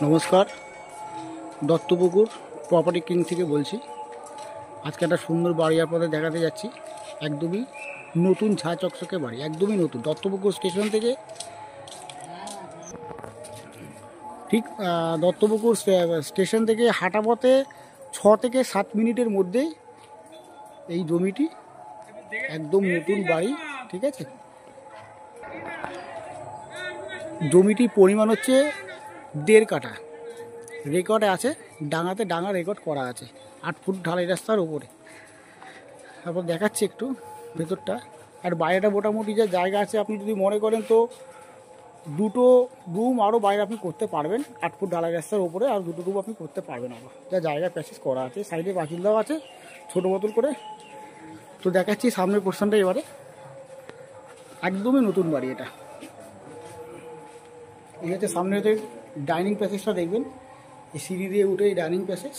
নমস্কার, Duttapukur property king থেকে বলছি। আজকে একটা সুন্দর বাড়ি আপনাদের দেখাতে যাচ্ছি। একদমই নতুন ঝা চকচকে বাড়ি, একদমই নতুন। দত্তপুকুর স্টেশন থেকে ঠিক দত্তপুকুর স্টেশন থেকে হাঁটা পথে 6 থেকে 7 মিনিটের মধ্যেই এই জমিটি একদম নতুন বাড়ি। ঠিক আছে, জমিটির পরিমাণ হচ্ছে 1.5 কাঠা। রেকর্ডে আছে, ডাঙাতে ডাঙা রেকর্ড করা আছে, 8 ফুট ঢালাই রাস্তার উপরে। তারপর দেখাচ্ছি একটু ভেতরটা। আর বাইরেটা মোটামুটি যা জায়গা আছে, আপনি যদি মনে করেন তো 2টো রুম আরও বাইরে আপনি করতে পারবেন। 8 ফুট ঢালাই রাস্তার উপরে আর 2টো রুম আপনি করতে পারবেন আরও, যা জায়গা প্যাসেজ করা আছে। সাইডে পাঁচিলটাও আছে ছোটো বোতল করে। তো দেখাচ্ছি সামনের পোর্শনটা এবারে। একদমই নতুন বাড়ি এটা। এই হচ্ছে সামনে হচ্ছে ডাইনিং প্যাসেজটা, দেখবেন এই সিঁড়ি দিয়ে উঠে এই ডাইনিং প্যাসেজ।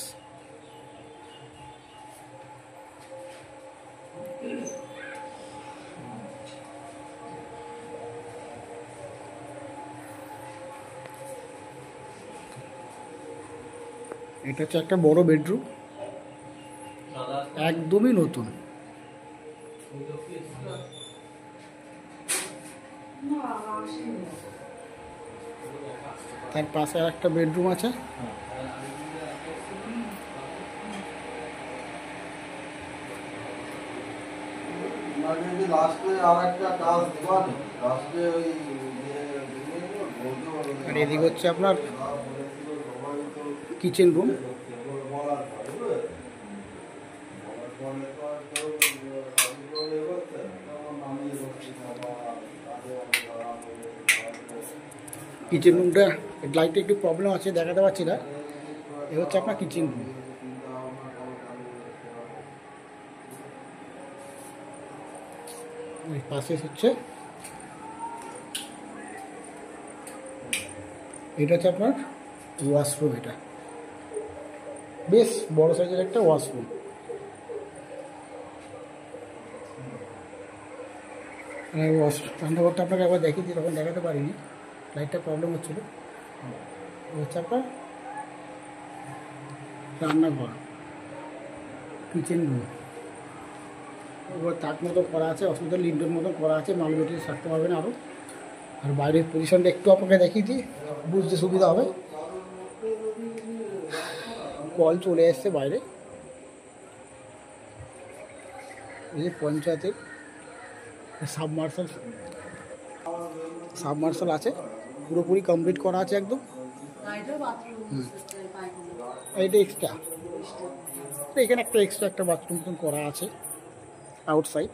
এটা হচ্ছে একটা বড় বেডরুম, একদমই নতুন। তার পাশে আর একটা বেডরুম আছে। আর এদিকে হচ্ছে আপনার কিচেন রুম। কিচেন রুমটা লাইটে একটু প্রবলেম আছে, দেখাতে পারছি না। এ হচ্ছে আপনার কিচেন রুম। পাশে হচ্ছে এটা হচ্ছে আপনার ওয়াশরুম। এটা বেশ বড় সাইজের একটা ওয়াশরুম। রান্নাঘরটা আপনাকে একবার দেখিয়েছি, তখন দেখাতে পারিনি, লাইটটা প্রবলেম হচ্ছিলো। হচ্ছে আপনার রান্নাঘর, কিচেন রুম। এবার তাক মতো করা আছে, অসুবিধা লিন্ডোর মতো করা আছে, মাল মেটিরিয়াল থাকতে পারবেন আরও। আর বাইরের পজিশনটা একটু আপনাকে দেখিয়ে দিই, বুঝতে সুবিধা হবে। কল চলে এসছে বাইরে, এই যে পঞ্চায়েতের সাবমার্শাল আছে, পুরোপুরি কমপ্লিট করা আছে একদম। এইটা এক্সট্রা, এখানে একটা এক্সট্রা একটা বাথরুম করা আছে আউটসাইড।